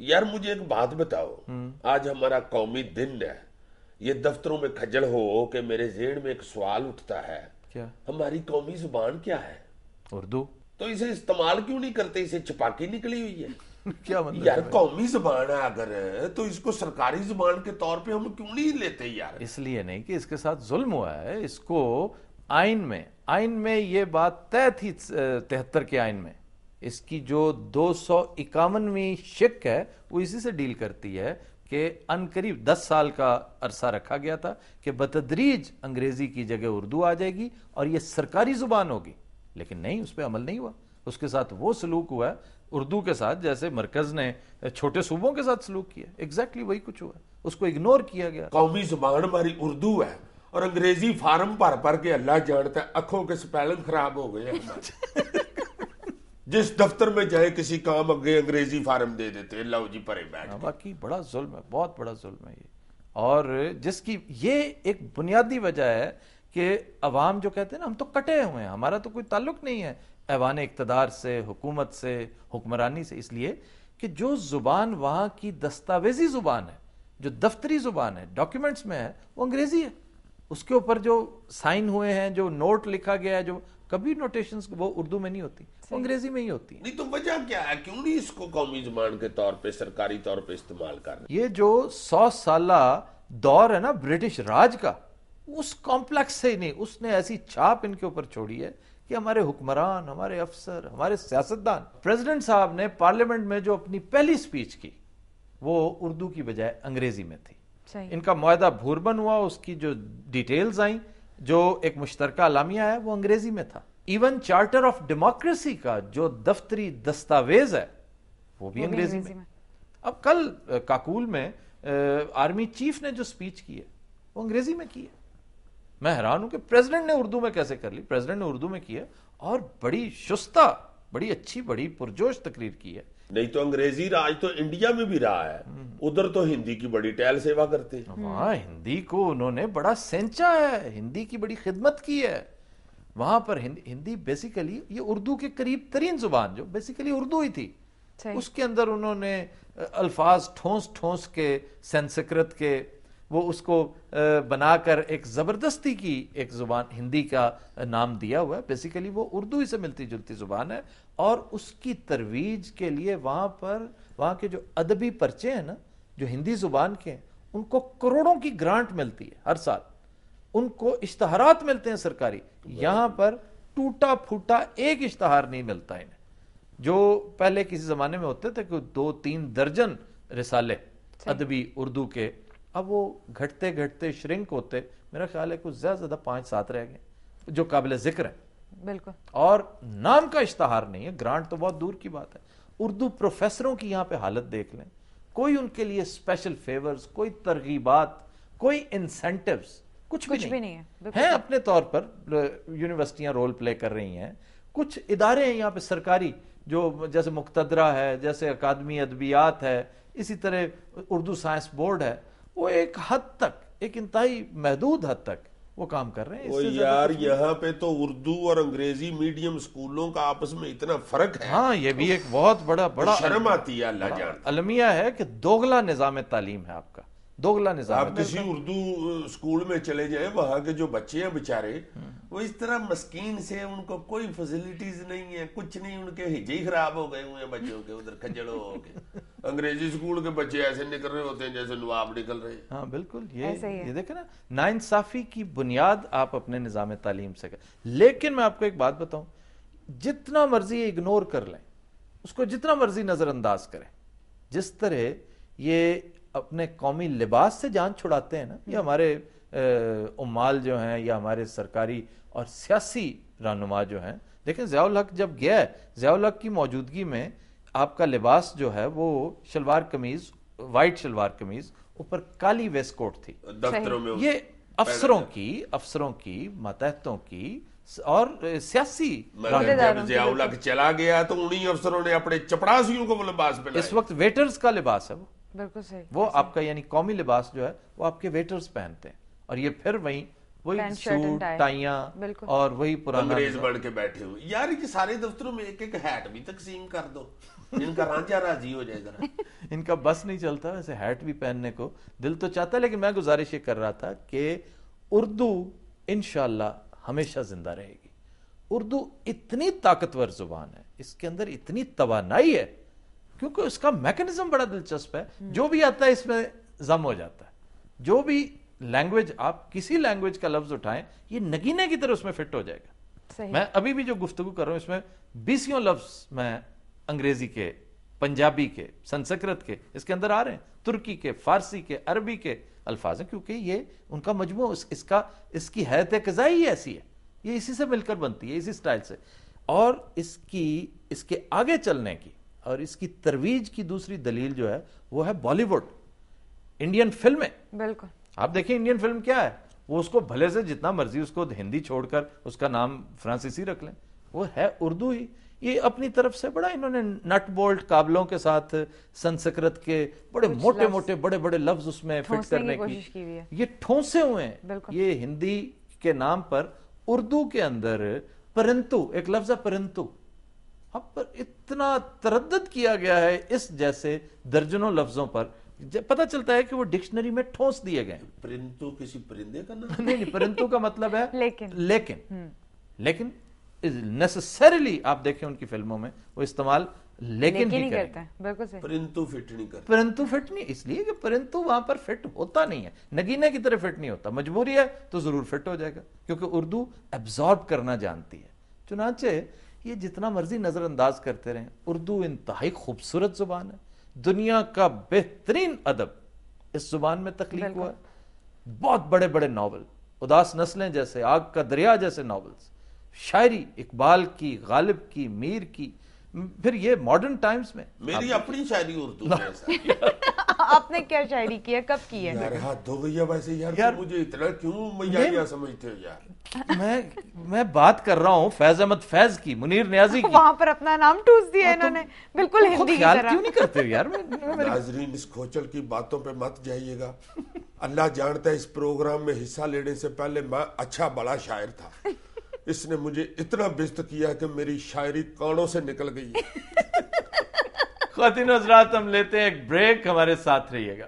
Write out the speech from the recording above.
یار مجھے ایک بات بتاؤ، آج ہمارا قومی دن ہے، یہ دفتروں میں کھجل ہو کہ میرے ذہن میں ایک سوال اٹھتا ہے، کیا؟ ہماری قومی زبان کیا ہے؟ اردو. تو اسے استعمال کیوں نہیں کرتے؟ اسے چھپاکی نکلی ہوئی ہے. کیا مطلب یار قومی زبان ہے اگر تو اس کو سرکاری زبان کے طور پہ ہم کیوں نہیں لیتے یار؟ اس لیے نہیں کہ اس کے ساتھ ظلم ہوا ہے. اس کو آئین میں یہ بات طے تھی 73 کے آئین میں. اس کی جو 251ویں شق ہے وہ اسی سے ڈیل کرتی ہے کہ عنقریب 10 سال کا عرصہ رکھا گیا تھا کہ بتدریج انگریزی کی جگہ اردو آ جائے گی اور یہ سرکاری زبان ہوگی. لیکن نہیں، اس پہ عمل نہیں ہوا. اس کے ساتھ وہ سلوک ہوا ہے اردو کے ساتھ جیسے مرکز نے چھوٹے صوبوں کے ساتھ سلوک کیا. ایگزیکٹلی وہی کچھ ہوا ہے، اس کو اگنور کیا گیا. قومی زبان ہماری اردو ہے اور انگریزی فارم بھر کے اللہ جانتا ہے اکھوں کے سپیلنگ خراب ہو گئے ہیں. جس دفتر میں جائے کسی کام اگے انگریزی فارم دے دیتے، لو جی پرے بیٹھ. باقی بڑا ظلم ہے، بہت بڑا ظلم ہے یہ. اور جس کی یہ ایک بنیادی وجہ ہے کہ عوام جو کہتے ہیں نا ہم تو کٹے ہوئے ہیں، ہمارا تو کوئی تعلق نہیں ہے ایوان اقتدار سے، حکومت سے، حکمرانی سے. اس لیے کہ جو زبان وہاں کی دستاویزی زبان ہے، جو دفتری زبان ہے، ڈاکیومنٹس میں ہے، وہ انگریزی ہے. اس کے اوپر جو سائن ہوئے ہیں، جو نوٹ لکھا گیا ہے، جو کبھی نوٹیشنز وہ اردو میں نہیں ہوتی، وہ انگریزی میں ہی ہوتی ہے. نہیں تو وجہ کیا ہے؟ کیوں نہیں اس کو قومی زبان کے طور پہ سرکاری طور پہ استعمال کر رہے؟ یہ جو 100 سالہ دور ہے نا برٹش راج کا، اس کمپلیکس سے ہی نہیں، اس نے ایسی چھاپ ان کے اوپر چھوڑی ہے کہ ہمارے حکمران، ہمارے افسر، ہمارے سیاستدان، پریزیڈنٹ صاحب نے پارلیمنٹ میں جو اپنی پہلی سپیچ کی وہ اردو کی بجائے انگریزی میں تھی. ان کا معاہدہ بھوربن ہوا، اس کی جو ڈیٹیلز آئیں، جو ایک مشترکہ اعلامیہ ہے وہ انگریزی میں تھا. ایون چارٹر آف ڈیموکریسی کا جو دفتری دستاویز ہے وہ بھی انگریزی میں. اب کل کاکول میں آرمی چیف نے جو سپیچ کی ہے وہ انگریزی میں کی ہے. میں حیران ہوں کہ پریزیڈنٹ نے اردو میں کیسے کر لی. پریزیڈنٹ نے اردو میں کی ہے اور بڑی شستہ، بڑی اچھی، بڑی پرجوش تقریر کی ہے. نہیں تو انگریزی راج تو انڈیا میں بھی رہا ہے، ادھر تو ہندی کی بڑی ٹہل سیوا کرتے. وہاں ہندی کو انہوں نے بڑا سینچا ہے، ہندی کی بڑی خدمت کی ہے. وہاں پر ہندی بیسیکلی یہ اردو کے قریب ترین زبان جو بیسیکلی اردو ہی تھی، اس کے اندر انہوں نے الفاظ ٹھونس ٹھونس کے سنسکرت کے وہ اس کو بنا کر ایک زبردستی کی ایک زبان ہندی کا نام دیا ہوا ہے. بیسیکلی وہ اردو ہی سے ملتی جلتی زبان ہے. اور اس کی ترویج کے لیے وہاں کے جو ادبی پرچے ہیں نا جو ہندی زبان کے ہیں، ان کو کروڑوں کی گرانٹ ملتی ہے ہر سال، ان کو اشتہارات ملتے ہیں سرکاری. یہاں پر ٹوٹا پھوٹا ایک اشتہار نہیں ملتا انہیں، جو پہلے کسی زمانے میں ہوتے تھے کہ 2-3 درجن رسالے ادبی اردو کے، اب وہ گھٹتے گھٹتے شرنک ہوتے. میرا خیال ہے کچھ زیادہ 5-7 رہ گئے جو قابل ذکر ہیں. بالکل. اور نام کا اشتہار نہیں ہے، گرانٹ تو بہت دور کی بات ہے. اردو پروفیسروں کی یہاں پہ حالت دیکھ لیں، کوئی ان کے لیے اسپیشل فیورز، کوئی ترغیبات، کوئی انسینٹیوز کچھ بھی نہیں ہیں. اپنے طور پر یونیورسٹیاں رول پلے کر رہی ہیں، کچھ ادارے ہیں یہاں پہ سرکاری جو جیسے مقتدرہ ہے، جیسے اکادمی ادبیات ہے، اسی طرح اردو سائنس بورڈ ہے، وہ ایک حد تک، ایک انتہائی محدود حد تک وہ کام کر رہے ہیں. وہ یار یہاں پہ تو اردو اور انگریزی میڈیم سکولوں کا آپس میں اتنا فرق ہے. ہاں یہ بھی ایک بہت بڑا شرم آتی ہے اللہ جانتا. المیہ ہے کہ دوغلا نظام تعلیم ہے آپ کا، دوغلا نظام. آپ کسی اردو سکول میں چلے جائیں، وہاں کے جو بچے ہیں بیچارے وہ اس طرح مسکین سے، ان کو کوئی فیسلٹیز نہیں ہے، کچھ نہیں، ان کے ہجے ہی خراب ہو گئے ہوئے ہیں بچوں کے، ادھر کھجڑ ہو کے. انگریزی سکول کے بچے ایسے نکل رہے ہوتے ہیں جیسے نواب نکل رہے ہیں. ہاں بالکل، یہ دیکھیں نا، ناانصافی کی بنیاد آپ اپنے نظام تعلیم سے کریں. لیکن میں آپ کو ایک بات بتاؤں، جتنا مرضی اگنور کر لیں، اس کو جتنا مرضی نظر انداز کریں، جس طرح یہ اپنے قومی لباس سے جان چھڑاتے ہیں نا، یہ ہمارے عمال جو ہیں یا ہمارے سرکاری اور سیاسی رہنما جو ہیں. دیکھیں ضیاء الحق جب گیا ہے، ضیاء الحق کی موجودگی میں آپ کا لباس جو ہے وہ شلوار قمیض، وائٹ شلوار قمیض، اوپر کالی ویسٹ کوٹ تھی. دفتروں میں یہ افسروں کی ماتحتوں کی اور سیاسی جب ضیاء الحق چلا گیا تو انہی افسروں نے اپنے چپڑاسیوں کو وہ لباس پہنائے. اس وقت ویٹرز کا لباس ہے وہ، بالکل صحیح. وہ آپ کا یعنی قومی لباس جو ہے وہ آپ کے ویٹرز پہنتے ہیں. اور یہ پھر وہیں وہی سوٹ ٹائیاں اور وہی پرانا انگریز بن کے بیٹھے ہوئے. یار یہ سارے دفتروں میں ایک ایک ہیٹ بھی تقسیم کر دو, ان کا رانجھا راضی ہو جائے ذرا. ان کا بس نہیں چلتا ویسے ہیٹ بھی پہننے کو دل تو چاہتا ہے, لیکن میں گزارش یہ کر رہا تھا کہ اردو انشاءاللہ ہمیشہ زندہ رہے گی. اردو اتنی طاقتور زبان ہے, اس کے اندر اتنی توانائی ہے, کیونکہ اس کا میکنزم بڑا دلچسپ ہے. جو بھی آتا ہے اس میں ضم ہو جاتا ہے. جو بھی لینگویج, آپ کسی لینگویج کا لفظ اٹھائیں, یہ نگینے کی طرح اس میں فٹ ہو جائے گا. میں ابھی بھی جو گفتگو کر رہا ہوں اس میں 20 لفظ میں انگریزی کے, پنجابی کے, سنسکرت کے اس کے اندر آ رہے ہیں, ترکی کے, فارسی کے, عربی کے الفاظ ہیں, کیونکہ یہ ان کا مجموع, اس کی حیت قضائی ایسی ہے, یہ اسی سے مل کر بنتی ہے, اسی سٹائل سے. اور اس کے آگے چلنے کی اور اس کی ترویج کی دوسری دلیل جو ہے وہ ہے بالی ووڈ, انڈین فلمیں. بالکل آپ دیکھیں انڈین فلم کیا ہے, وہ اس کو بھلے سے جتنا مرضی اس کو ہندی چھوڑ کر اس کا نام فرانسیسی رکھ لیں, وہ ہے اردو ہی. یہ اپنی طرف سے بڑا انہوں نے نٹ بولٹ قابلوں کے ساتھ سنسکرت کے بڑے موٹے موٹے بڑے بڑے لفظ اس میں فٹ کرنے کی یہ ٹھونسے ہوئے ہیں. یہ ہندی کے نام پر اردو کے اندر پرنتو, ایک لفظ ہے پرنتو, اب پر اتنا تردد کیا گیا ہے اس جیسے درجنوں لفظوں پر, پتہ چلتا ہے کہ وہ ڈکشنری میں ٹھونس دیے گئے. پرنتو کسی پرندے کا نام نہیں, پرنتو کا مطلب ہے لیکن نیسسریلی آپ دیکھیں ان کی فلموں میں وہ استعمال لیکن ہی کرتا ہے. بالکل صحیح. پرنتو فٹ نہیں کرتا. پرنتو فٹ نہیں اس لیے کہ پرنتو وہاں پر فٹ ہوتا نہیں ہے, نگینے کی طرح فٹ نہیں ہوتا. مجبوری ہے تو ضرور فٹ ہو جائے گا, کیونکہ اردو ایبزارب کرنا جانتی ہے. چنانچہ یہ جتنا مرضی نظر انداز کرتے رہیں, اردو انتہائی خوبصورت زبان ہے. دنیا کا بہترین ادب اس زبان میں تخلیق ہوا ہے. بہت بڑے بڑے ناول, اداس نسلیں جیسے, آگ کا دریا جیسے ناولز, شاعری اقبال کی, غالب کی, میر کی, پھر یہ ماڈرن ٹائمز میں میری اپنی شاعری اردو میں. آپ نے کیا شاعری کی ہے, کب کی ہے؟ یار ہاتھ دھو گئی ویسے. یار مجھے اتنا کیوں میاں سمجھتے ہو یار؟ میں بات کر رہا ہوں فیض احمد فیض کی, منیر نیازی کی. وہاں پر اپنا نام ٹوس دیا انہوں نے, بالکل ہندی کی طرح. کیوں نہیں کرتے یار؟ ناظرین اس کھوچل کی باتوں پہ مت جائیے گا. اللہ جانتا ہے اس پروگرام میں حصہ لینے سے پہلے میں اچھا بڑا شاعر تھا. اس نے مجھے اتنا بیزت کیا کہ میری شاعری کانوں سے نکل گئی. خواتین و حضرات, ہم لیتے ہیں ایک بریک, ہمارے ساتھ رہیے گا.